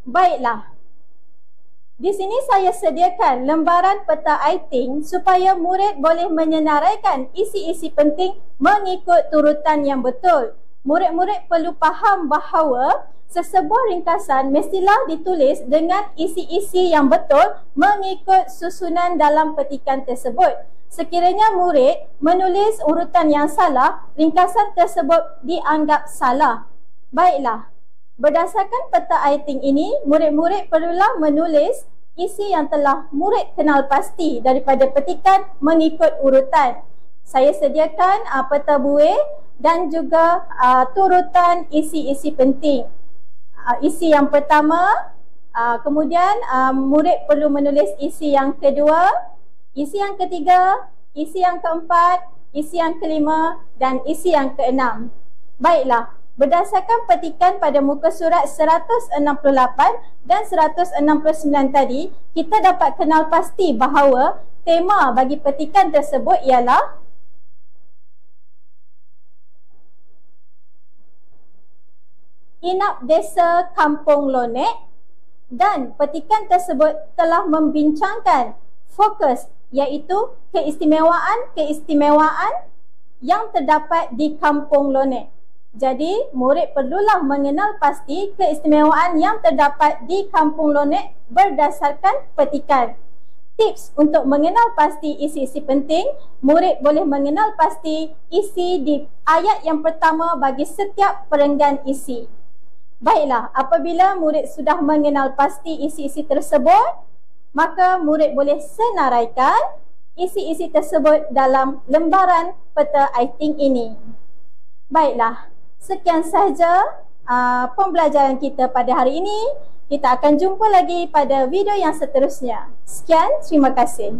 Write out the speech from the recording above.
Baiklah. Di sini saya sediakan lembaran peta iThink supaya murid boleh menyenaraikan isi-isi penting mengikut turutan yang betul. Murid-murid perlu faham bahawa sesebuah ringkasan mestilah ditulis dengan isi-isi yang betul mengikut susunan dalam petikan tersebut. Sekiranya murid menulis urutan yang salah, ringkasan tersebut dianggap salah. Baiklah. Berdasarkan peta iThink ini, murid-murid perlulah menulis isi yang telah murid kenal pasti daripada petikan mengikut urutan. Saya sediakan peta buih dan juga turutan isi-isi penting. Isi yang pertama, kemudian murid perlu menulis isi yang kedua, isi yang ketiga, isi yang keempat, isi yang kelima dan isi yang keenam. Baiklah. Berdasarkan petikan pada muka surat 168 dan 169 tadi, kita dapat kenal pasti bahawa tema bagi petikan tersebut ialah Inap Desa Kampung Lonek, dan petikan tersebut telah membincangkan fokus iaitu keistimewaan yang terdapat di Kampung Lonek. Jadi, murid perlulah mengenal pasti keistimewaan yang terdapat di Kampung Lonek berdasarkan petikan. Tips untuk mengenal pasti isi-isi penting, murid boleh mengenal pasti isi di ayat yang pertama bagi setiap perenggan isi. Baiklah, apabila murid sudah mengenal pasti isi-isi tersebut, maka murid boleh senaraikan isi-isi tersebut dalam lembaran peta iThink ini. Baiklah. Sekian sahaja pembelajaran kita pada hari ini. Kita akan jumpa lagi pada video yang seterusnya. Sekian, terima kasih.